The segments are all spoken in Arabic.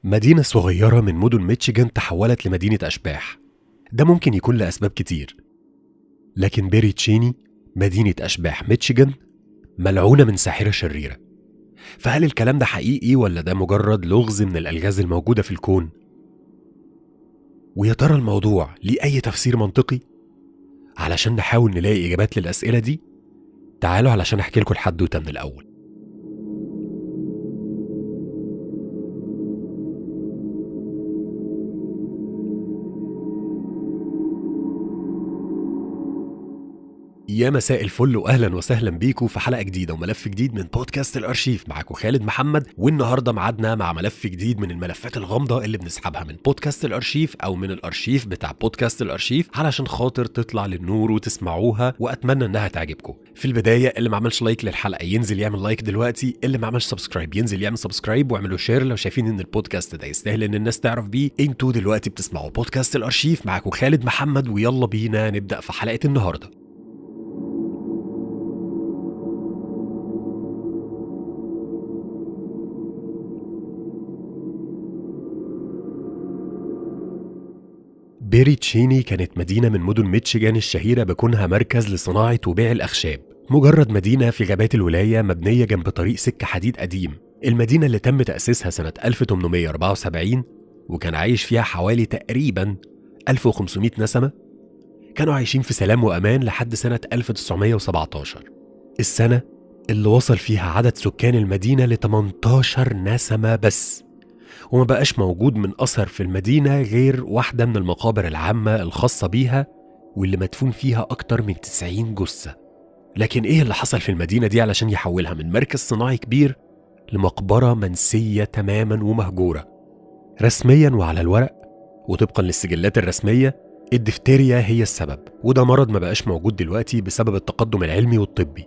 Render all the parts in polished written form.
مدينة صغيرة من مدن ميشيغان تحولت لمدينة أشباح. ده ممكن يكون لأسباب كتير، لكن بيري تشيني مدينة أشباح ميشيغان ملعونة من ساحرة شريرة. فهل الكلام ده حقيقي ولا ده مجرد لغز من الألغاز الموجودة في الكون؟ ويا ترى الموضوع ليه أي تفسير منطقي؟ علشان نحاول نلاقي إجابات للأسئلة دي، تعالوا علشان أحكي لكم الحدوتة من الأول. يا مساء الفل واهلا وسهلا بيكم في حلقه جديده وملف جديد من بودكاست الارشيف. معاكم خالد محمد، والنهارده معادنا مع ملف جديد من الملفات الغامضه اللي بنسحبها من بودكاست الارشيف او من الارشيف بتاع بودكاست الارشيف علشان خاطر تطلع للنور وتسمعوها، واتمنى انها تعجبكم. في البدايه اللي ما عملش لايك للحلقه ينزل يعمل لايك دلوقتي، اللي ما عملش سبسكرايب ينزل يعمل سبسكرايب، واعملوا شير لو شايفين ان البودكاست ده يستاهل ان الناس تعرف بيه. انتوا دلوقتي بتسمعوا بودكاست الارشيف، معاكم خالد محمد، ويلا بينا نبدا في حلقه النهارده. بيري تشيني كانت مدينة من مدن ميشيغان الشهيرة بكونها مركز لصناعة وبيع الأخشاب. مجرد مدينة في غابات الولاية مبنية جنب طريق سكة حديد قديم. المدينة اللي تم تأسيسها سنة 1874 وكان عايش فيها حوالي تقريبا 1500 نسمة، كانوا عايشين في سلام وأمان لحد سنة 1917، السنة اللي وصل فيها عدد سكان المدينة ل 18 نسمة بس. وما بقاش موجود من أثر في المدينة غير واحدة من المقابر العامة الخاصة بيها، واللي مدفون فيها أكتر من 90 جثة. لكن إيه اللي حصل في المدينة دي علشان يحولها من مركز صناعي كبير لمقبرة منسية تماما ومهجورة؟ رسميا وعلى الورق وطبقا للسجلات الرسمية، الدفتيريا هي السبب، وده مرض ما بقاش موجود دلوقتي بسبب التقدم العلمي والطبي،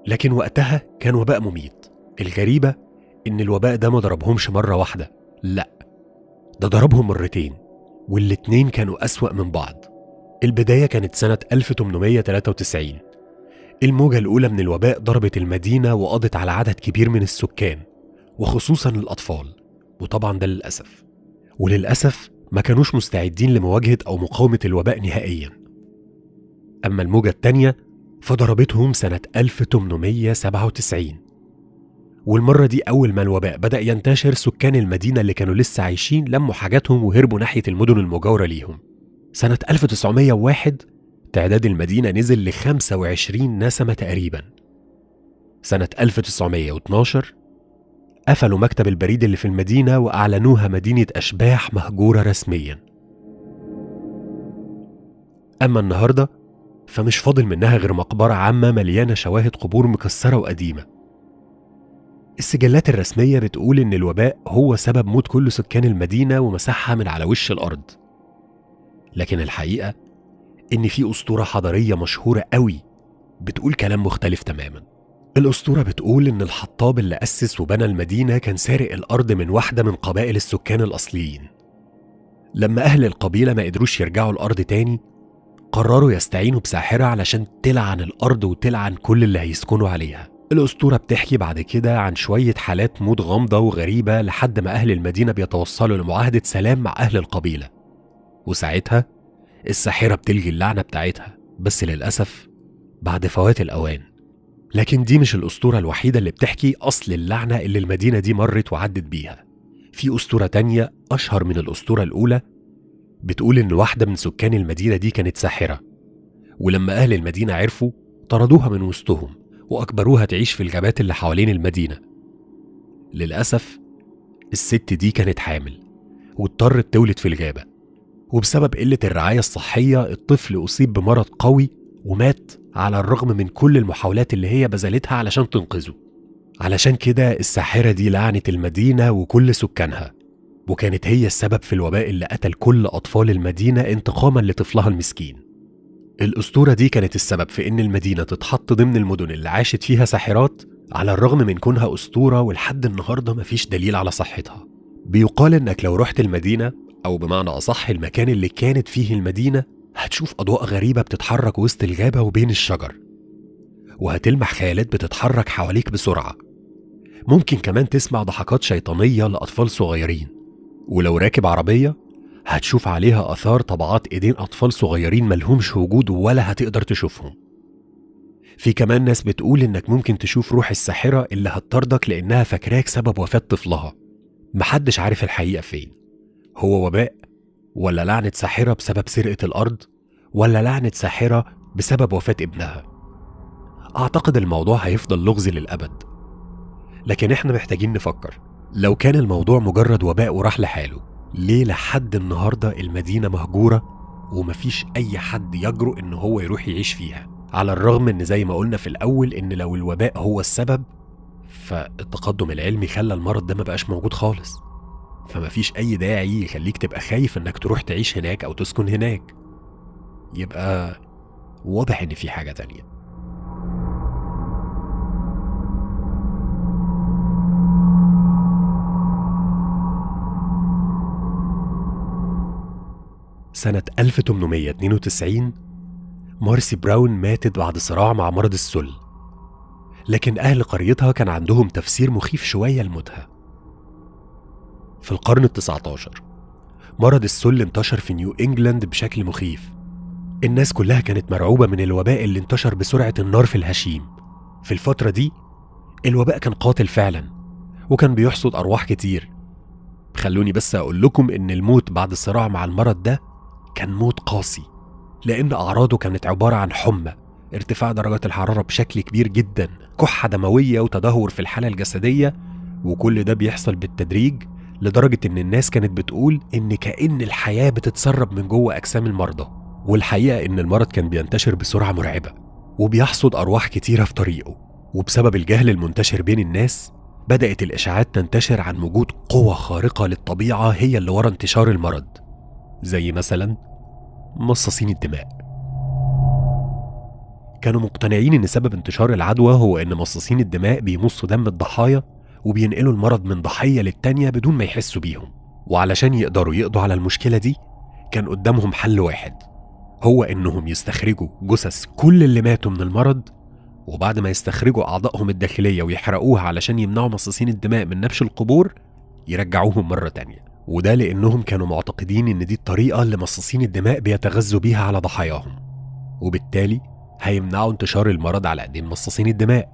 لكن وقتها كان وباء مميت. الغريبة إن الوباء ده ما ضربهمش مرة واحدة، لا، ده ضربهم مرتين، والاتنين كانوا أسوأ من بعض. البداية كانت سنة 1893. الموجة الأولى من الوباء ضربت المدينة وقضت على عدد كبير من السكان، وخصوصا الأطفال، وطبعا ده وللأسف ما كانوش مستعدين لمواجهة أو مقاومة الوباء نهائيا. أما الموجة التانية فضربتهم سنة 1897، والمرة دي أول ما الوباء بدأ ينتشر، سكان المدينة اللي كانوا لسه عايشين لموا حاجاتهم وهربوا ناحية المدن المجاورة ليهم. سنة 1901 تعداد المدينة نزل ل 25 نسمة تقريبا. سنة 1912 قفلوا مكتب البريد اللي في المدينة وأعلنوها مدينة أشباح مهجورة رسميا. أما النهاردة فمش فاضل منها غير مقبرة عامة مليانة شواهد قبور مكسرة وقديمة. السجلات الرسمية بتقول إن الوباء هو سبب موت كل سكان المدينة ومسحها من على وش الأرض، لكن الحقيقة إن في أسطورة حضارية مشهورة قوي بتقول كلام مختلف تماما. الأسطورة بتقول إن الحطاب اللي أسس وبنى المدينة كان سارق الأرض من واحدة من قبائل السكان الأصليين. لما أهل القبيلة ما قدروش يرجعوا الأرض تاني، قرروا يستعينوا بساحرة علشان تلعن الأرض وتلعن كل اللي هيسكنوا عليها. الأسطورة بتحكي بعد كده عن شوية حالات موت غامضة وغريبة لحد ما أهل المدينة بيتوصلوا لمعاهدة سلام مع أهل القبيلة، وساعتها الساحرة بتلغي اللعنة بتاعتها، بس للأسف بعد فوات الأوان. لكن دي مش الأسطورة الوحيدة اللي بتحكي أصل اللعنة اللي المدينة دي مرت وعدت بيها. في أسطورة تانية أشهر من الأسطورة الأولى بتقول إن واحدة من سكان المدينة دي كانت ساحرة، ولما أهل المدينة عرفوا طردوها من وسطهم وأجبروها تعيش في الغابات اللي حوالين المدينة. للأسف الست دي كانت حامل واضطرت تولد في الغابة، وبسبب قلة الرعاية الصحية الطفل أصيب بمرض قوي ومات على الرغم من كل المحاولات اللي هي بذلتها علشان تنقذه. علشان كده الساحرة دي لعنت المدينة وكل سكانها، وكانت هي السبب في الوباء اللي قتل كل أطفال المدينة انتقاما لطفلها المسكين. الأسطورة دي كانت السبب في إن المدينة تتحط ضمن المدن اللي عاشت فيها ساحرات، على الرغم من كونها أسطورة ولحد النهاردة مفيش دليل على صحتها. بيقال إنك لو رحت المدينة، أو بمعنى أصح المكان اللي كانت فيه المدينة، هتشوف أضواء غريبة بتتحرك وسط الغابة وبين الشجر، وهتلمح خيالات بتتحرك حواليك بسرعة. ممكن كمان تسمع ضحكات شيطانية لأطفال صغيرين، ولو راكب عربية هتشوف عليها آثار طبعات إيدين أطفال صغيرين ملهمش وجود ولا هتقدر تشوفهم. في كمان ناس بتقول إنك ممكن تشوف روح الساحرة اللي هتطاردك لأنها فاكراك سبب وفاة طفلها. محدش عارف الحقيقة فين، هو وباء ولا لعنة ساحرة بسبب سرقة الأرض ولا لعنة ساحرة بسبب وفاة ابنها. أعتقد الموضوع هيفضل لغز للأبد، لكن إحنا محتاجين نفكر، لو كان الموضوع مجرد وباء وراح لحاله، ليه لحد النهاردة المدينة مهجورة ومفيش أي حد يجرؤ إن هو يروح يعيش فيها؟ على الرغم إن زي ما قلنا في الأول إن لو الوباء هو السبب فالتقدم العلمي خلى المرض ده مبقاش موجود خالص، فمفيش أي داعي يخليك تبقى خايف إنك تروح تعيش هناك أو تسكن هناك. يبقى واضح إن في حاجة تانية. سنة 1892 مارسي براون ماتت بعد صراع مع مرض السل، لكن أهل قريتها كان عندهم تفسير مخيف شوية لموتها. في القرن ال19 مرض السل انتشر في نيو إنجلاند بشكل مخيف. الناس كلها كانت مرعوبة من الوباء اللي انتشر بسرعة النار في الهشيم. في الفترة دي الوباء كان قاتل فعلا وكان بيحصد أرواح كتير. خلوني بس أقول لكم إن الموت بعد الصراع مع المرض ده كان موت قاسي، لأن أعراضه كانت عبارة عن حمى، ارتفاع درجة الحرارة بشكل كبير جدا، كحة دموية وتدهور في الحالة الجسدية، وكل ده بيحصل بالتدريج لدرجة إن الناس كانت بتقول إن كأن الحياة بتتسرب من جوه أجسام المرضى. والحقيقة إن المرض كان بينتشر بسرعة مرعبة وبيحصد أرواح كتيرة في طريقه، وبسبب الجهل المنتشر بين الناس بدأت الإشاعات تنتشر عن وجود قوة خارقة للطبيعة هي اللي ورا انتشار المرض، زي مثلا مصاصين الدماء. كانوا مقتنعين إن سبب انتشار العدوى هو إن مصاصين الدماء بيمصوا دم الضحايا وبينقلوا المرض من ضحية للتانية بدون ما يحسوا بيهم. وعلشان يقدروا يقضوا على المشكلة دي كان قدامهم حل واحد، هو إنهم يستخرجوا جثث كل اللي ماتوا من المرض، وبعد ما يستخرجوا أعضائهم الداخلية ويحرقوها علشان يمنعوا مصاصين الدماء من نبش القبور يرجعوهم مرة تانية. وده لأنهم كانوا معتقدين إن دي الطريقة اللي مصاصين الدماء بيتغذوا بيها على ضحاياهم، وبالتالي هيمنعوا انتشار المرض على ايدين مصاصين الدماء.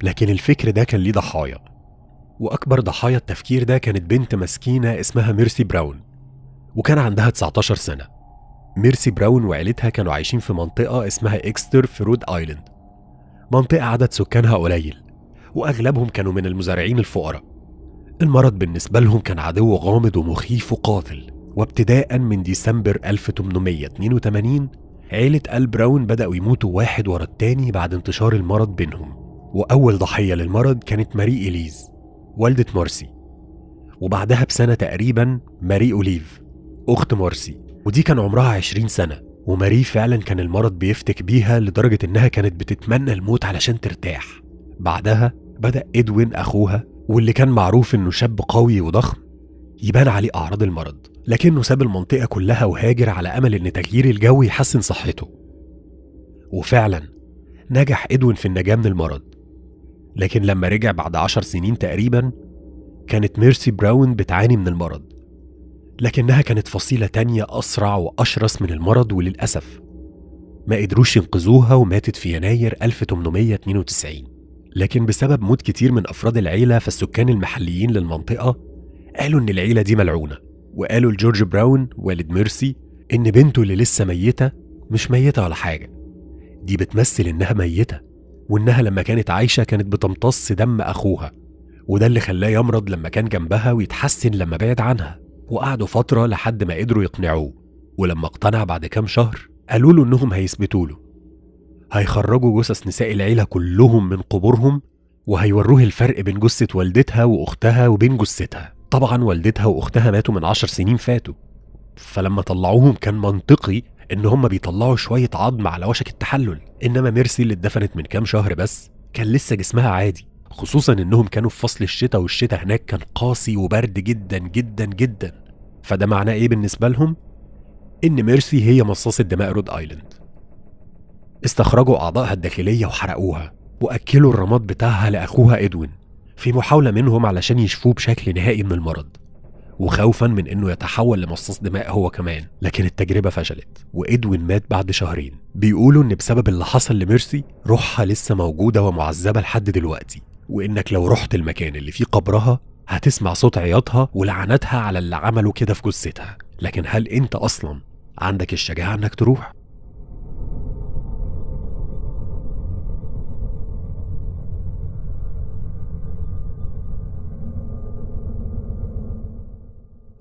لكن الفكر ده كان ليه ضحايا، واكبر ضحايا التفكير ده كانت بنت مسكينة اسمها ميرسي براون، وكان عندها 19 سنة. ميرسي براون وعيلتها كانوا عايشين في منطقة اسمها إكستر في رود آيلاند، منطقة عدد سكانها قليل واغلبهم كانوا من المزارعين الفقراء. المرض بالنسبة لهم كان عدو غامض ومخيف وقاتل، وابتداء من ديسمبر 1882 عيلة آل براون بدأوا يموتوا واحد ورا التاني بعد انتشار المرض بينهم. وأول ضحية للمرض كانت ماري إليز والدة مارسي، وبعدها بسنة تقريبا ماري أوليف أخت مارسي، ودي كان عمرها 20 سنة. وماري فعلا كان المرض بيفتك بيها لدرجة إنها كانت بتتمنى الموت علشان ترتاح. بعدها بدأ إدوين أخوها، واللي كان معروف إنه شاب قوي وضخم، يبان عليه أعراض المرض، لكنه ساب المنطقة كلها وهاجر على أمل إن تغيير الجو يحسن صحته. وفعلا نجح إدوين في النجاة من المرض، لكن لما رجع بعد 10 سنين تقريبا كانت ميرسي براون بتعاني من المرض، لكنها كانت فصيلة تانية أسرع وأشرس من المرض، وللأسف ما قدروش ينقذوها وماتت في يناير 1892. لكن بسبب موت كتير من أفراد العيلة فالسكان المحليين للمنطقة قالوا إن العيلة دي ملعونة، وقالوا لجورج براون والد ميرسي إن بنته اللي لسه ميتة مش ميتة ولا حاجة، دي بتمثل إنها ميتة، وإنها لما كانت عايشة كانت بتمتص دم أخوها، وده اللي خلاه يمرض لما كان جنبها ويتحسن لما بعد عنها. وقعدوا فترة لحد ما قدروا يقنعوه، ولما اقتنع بعد كام شهر قالوا له إنهم هيثبتوا له، هيخرجوا جثث نساء العيلة كلهم من قبورهم وهيوروه الفرق بين جثة والدتها وأختها وبين جثتها. طبعا والدتها وأختها ماتوا من 10 سنين فاتوا، فلما طلعوهم كان منطقي إن هم بيطلعوا شوية عظم على وشك التحلل. إنما ميرسي اللي اتدفنت من كام شهر بس كان لسه جسمها عادي، خصوصا إنهم كانوا في فصل الشتاء، والشتاء هناك كان قاسي وبرد جدا جدا جدا. فده معناه إيه بالنسبة لهم؟ إن ميرسي هي مصاصة دماء رود آيلاند. استخرجوا أعضائها الداخلية وحرقوها، وأكلوا الرماد بتاعها لأخوها إدوين في محاولة منهم علشان يشفوه بشكل نهائي من المرض. وخوفا من إنه يتحول لمصاص دماء هو كمان. لكن التجربة فشلت وإدوين مات بعد شهرين. بيقولوا إن بسبب اللي حصل لميرسي روحها لسه موجودة ومعذبة لحد دلوقتي، وإنك لو رحت المكان اللي فيه قبرها هتسمع صوت عياطها ولعنتها على اللي عملوا كده في جثتها. لكن هل أنت أصلا عندك الشجاعة إنك تروح؟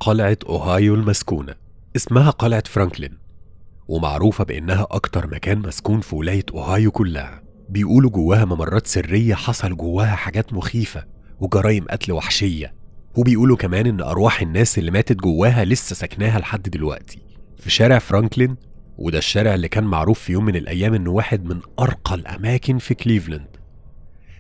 قلعة أوهايو المسكونة، اسمها قلعة فرانكلين، ومعروفة بإنها أكتر مكان مسكون في ولاية أوهايو كلها. بيقولوا جواها ممرات سرية حصل جواها حاجات مخيفة وجرائم قتل وحشية، وبيقولوا كمان إن أرواح الناس اللي ماتت جواها لسه سكناها لحد دلوقتي في شارع فرانكلين. وده الشارع اللي كان معروف في يوم من الأيام إنه واحد من أرقى الأماكن في كليفلاند.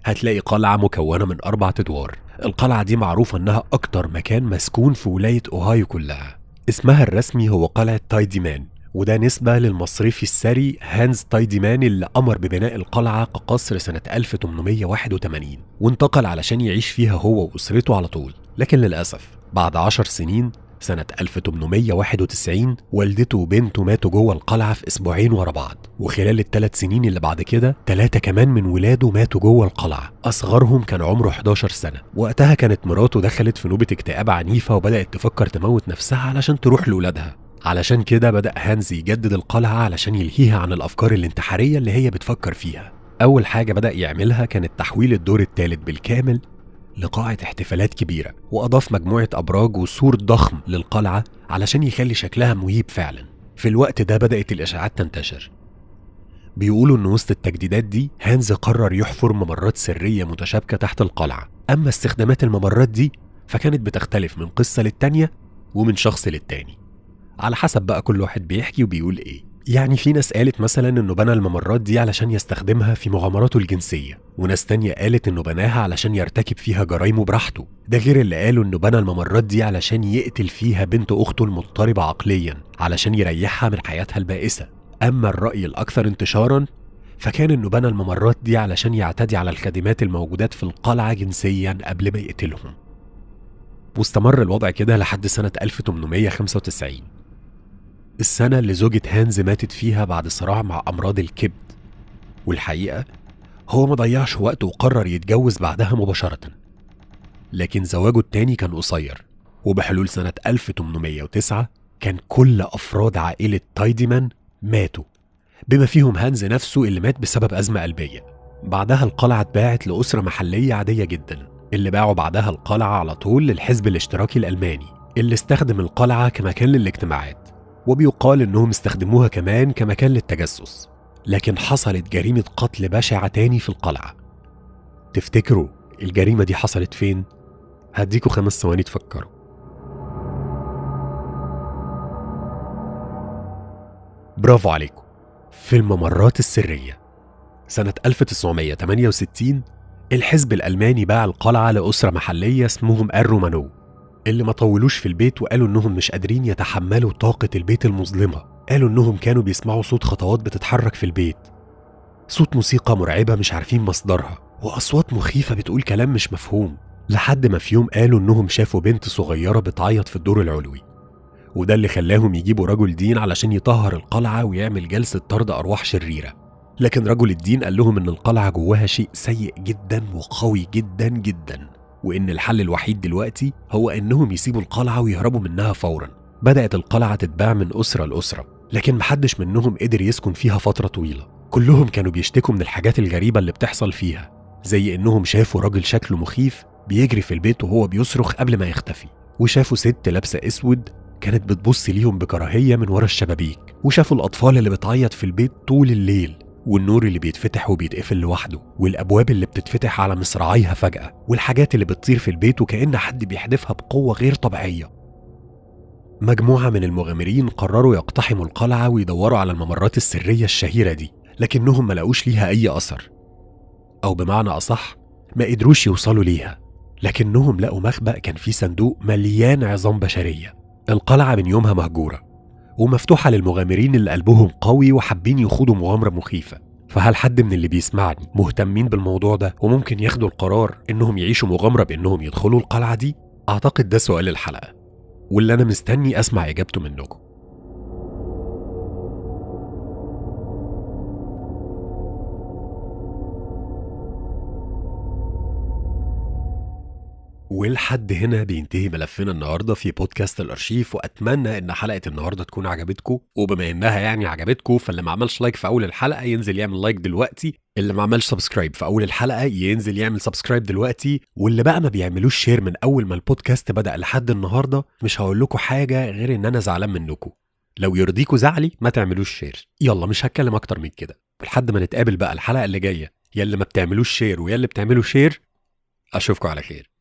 هتلاقي قلعة مكونة من 4 أدوار. القلعة دي معروفة إنها أكتر مكان مسكون في ولاية أوهايو كلها. اسمها الرسمي هو قلعة تايديمان، وده نسبة للمصرفي الثري هانز تايديمان اللي أمر ببناء القلعة كقصر سنة 1881، وانتقل علشان يعيش فيها هو وأسرته على طول. لكن للأسف بعد 10 سنين سنة 1891 والدته وبنته ماتوا جوه القلعة في أسبوعين ورا بعض، وخلال ال3 سنين اللي بعد كده 3 كمان من ولاده ماتوا جوه القلعة. أصغرهم كان عمره 11 سنة. وقتها كانت مراته دخلت في نوبة اكتئاب عنيفة وبدأت تفكر تموت نفسها علشان تروح لولادها. علشان كده بدأ هانز يجدد القلعة علشان يلهيها عن الأفكار الانتحارية اللي هي بتفكر فيها. أول حاجة بدأ يعملها كانت تحويل الدور الثالث بالكامل لقاعة احتفالات كبيرة، وأضاف مجموعة أبراج وسور ضخم للقلعة علشان يخلي شكلها مهيب فعلا. في الوقت ده بدأت الإشاعات تنتشر. بيقولوا إن وسط التجديدات دي هانز قرر يحفر ممرات سرية متشابكة تحت القلعة. أما استخدامات الممرات دي فكانت بتختلف من قصة للتانية ومن شخص للتاني، على حسب بقى كل واحد بيحكي وبيقول إيه. يعني في ناس قالت مثلا إنه بنى الممرات دي علشان يستخدمها في مغامراته الجنسية، وناس تانية قالت إنه بناها علشان يرتكب فيها جرايمه براحته. ده غير اللي قالوا إنه بنى الممرات دي علشان يقتل فيها بنت أخته المضطربة عقليا علشان يريحها من حياتها البائسة. أما الرأي الأكثر انتشارا فكان إنه بنى الممرات دي علشان يعتدي على الخادمات الموجودات في القلعة جنسيا قبل ما يقتلهم. واستمر الوضع كده لحد سنة 1895، السنة اللي زوجة هانز ماتت فيها بعد صراع مع أمراض الكبد. والحقيقة هو ما ضيعش وقت وقرر يتجوز بعدها مباشرة، لكن زواجه التاني كان قصير. وبحلول سنة 1809 كان كل أفراد عائلة تايديمان ماتوا، بما فيهم هانز نفسه اللي مات بسبب أزمة قلبية. بعدها القلعة اتباعت لأسرة محلية عادية جدا، اللي باعوا بعدها القلعة على طول للحزب الاشتراكي الألماني اللي استخدم القلعة كمكان للاجتماعات، وبيقال إنهم استخدموها كمان كمكان للتجسس. لكن حصلت جريمة قتل بشعة تاني في القلعة. تفتكروا الجريمة دي حصلت فين؟ هديكوا 5 ثواني تفكروا. برافو عليكم، في الممرات السرية. سنة 1968 الحزب الألماني باع القلعة لأسرة محلية اسمهم الرومانو، اللي ما طولوش في البيت وقالوا إنهم مش قادرين يتحملوا طاقة البيت المظلمة. قالوا إنهم كانوا بيسمعوا صوت خطوات بتتحرك في البيت، صوت موسيقى مرعبة مش عارفين مصدرها، وأصوات مخيفة بتقول كلام مش مفهوم. لحد ما في يوم قالوا إنهم شافوا بنت صغيرة بتعيط في الدور العلوي، وده اللي خلاهم يجيبوا رجل دين علشان يطهر القلعة ويعمل جلسة طرد أرواح شريرة. لكن رجل الدين قال لهم إن القلعة جواها شيء سيء جدا وقوي جدا جدا، وإن الحل الوحيد دلوقتي هو إنهم يسيبوا القلعة ويهربوا منها فورا. بدأت القلعة تتباع من أسرة لأسرة، لكن محدش منهم قدر يسكن فيها فترة طويلة. كلهم كانوا بيشتكوا من الحاجات الغريبة اللي بتحصل فيها، زي إنهم شافوا راجل شكله مخيف بيجري في البيت وهو بيصرخ قبل ما يختفي، وشافوا ست لابسة أسود كانت بتبص ليهم بكراهية من ورا الشبابيك، وشافوا الأطفال اللي بتعيط في البيت طول الليل، والنور اللي بيتفتح وبيتقفل لوحده، والأبواب اللي بتتفتح على مصراعيها فجأة، والحاجات اللي بتطير في البيت وكأن حد بيحدفها بقوة غير طبيعية. مجموعة من المغامرين قرروا يقتحموا القلعة ويدوروا على الممرات السرية الشهيرة دي، لكنهم ما لقوش ليها أي أثر، أو بمعنى أصح ما قدروش يوصلوا ليها. لكنهم لقوا مخبأ كان فيه صندوق مليان عظام بشرية. القلعة من يومها مهجورة ومفتوحة للمغامرين اللي قلبهم قوي وحابين يخوضوا مغامرة مخيفة. فهل حد من اللي بيسمعني مهتمين بالموضوع ده وممكن ياخدوا القرار إنهم يعيشوا مغامرة بإنهم يدخلوا القلعة دي؟ أعتقد ده سؤال الحلقة. واللي أنا مستني أسمع إجابته منكم. ولحد هنا بينتهي ملفنا النهارده في بودكاست الأرشيف، وأتمنى إن حلقة النهارده تكون عجبتكم، وبما إنها يعني عجبتكم فاللي ما عملش لايك في أول الحلقة ينزل يعمل لايك دلوقتي، اللي ما عملش سبسكرايب في أول الحلقة ينزل يعمل سبسكرايب دلوقتي، واللي بقى ما بيعملوش شير من أول ما البودكاست بدأ لحد النهارده مش هقول لكم حاجة غير إن أنا زعلان منكم. لو يرضيكوا زعلي ما تعملوش شير. يلا مش هتكلم أكتر من كده، لحد ما نتقابل بقى الحلقة اللي جاية، يا اللي ما بتعملوش شير ويا اللي بتعملوا شير. أشوفكم على خير.